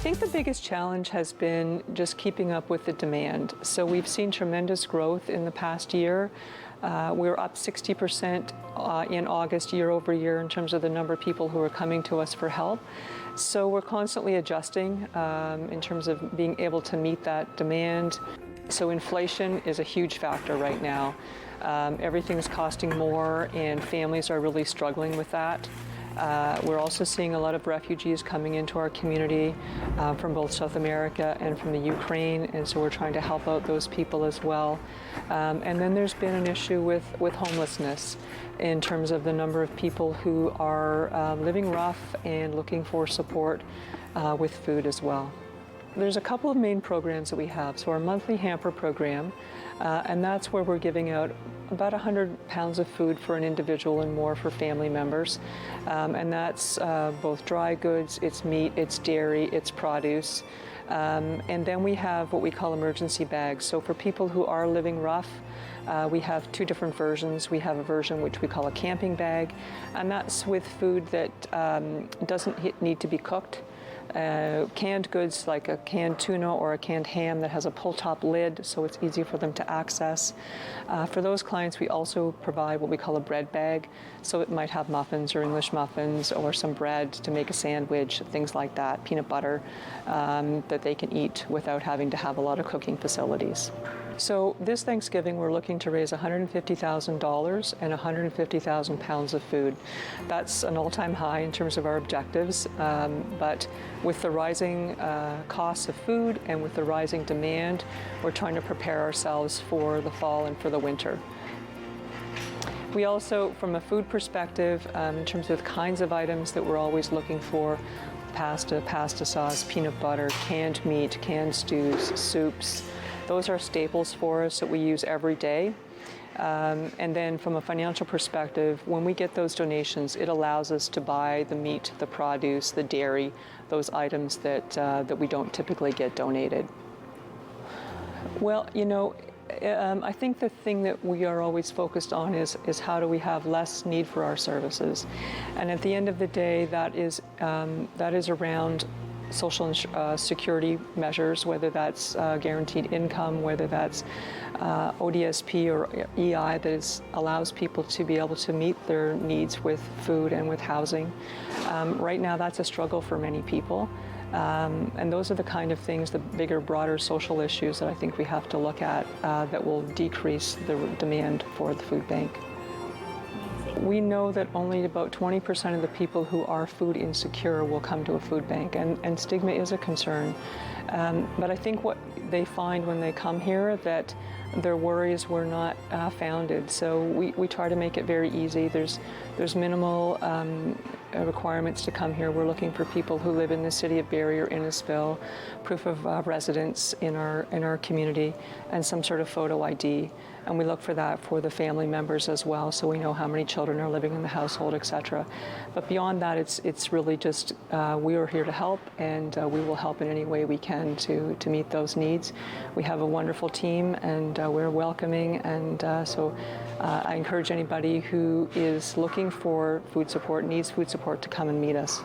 think the biggest challenge has been just keeping up with the demand. So we've seen tremendous growth in the past year. We're up 60% in August year over year in terms of the number of people who are coming to us for help. So we're constantly adjusting in terms of being able to meet that demand. So inflation is a huge factor right now. Everything's costing more and families are really struggling with that. We're also seeing a lot of refugees coming into our community from both South America and from the Ukraine, and so we're trying to help out those people as well. And then there's been an issue with homelessness in terms of the number of people who are living rough and looking for support with food as well. There's a couple of main programs that we have. So our monthly Hamper program, and that's where we're giving out about 100 pounds of food for an individual and more for family members. And that's both dry goods, it's meat, it's dairy, it's produce. And then we have what we call emergency bags. So for people who are living rough, we have two different versions. We have a version which we call a camping bag, and that's with food that doesn't need to be cooked. Canned goods like a canned tuna or a canned ham that has a pull-top lid, so it's easy for them to access. For those clients, we also provide what we call a bread bag, so it might have muffins or English muffins or some bread to make a sandwich, things like that, peanut butter, that they can eat without having to have a lot of cooking facilities. So this Thanksgiving, we're looking to raise $150,000 and 150,000 pounds of food. That's an all-time high in terms of our objectives, but with the rising costs of food and with the rising demand, we're trying to prepare ourselves for the fall and for the winter. We also, from a food perspective, in terms of the kinds of items that we're always looking for, pasta sauce, peanut butter, canned meat, canned stews, soups, those are staples for us that we use every day. And then from a financial perspective, when we get those donations, it allows us to buy the meat, the produce, the dairy, those items that we don't typically get donated. Well, you know, I think the thing that we are always focused on is how do we have less need for our services. And at the end of the day, that is around social security measures, whether that's guaranteed income, whether that's ODSP or EI that allows people to be able to meet their needs with food and with housing. Right now that's a struggle for many people. And those are the kind of things, the bigger, broader social issues that I think we have to look at that will decrease the demand for the food bank. We know that only about 20% of the people who are food insecure will come to a food bank, and stigma is a concern. But I think what they find when they come here that their worries were not founded. So we try to make it very easy. There's minimal requirements to come here. We're looking for people who live in the city of Barrie or Innisfil, proof of residence in our community, and some sort of photo ID. And we look for that for the family members as well, so we know how many children are living in the household, etc. But beyond that, it's really just we are here to help, and we will help in any way we can to meet those needs. We have a wonderful team, and we're welcoming, and so I encourage anybody who is looking for food support, needs food support, to come and meet us.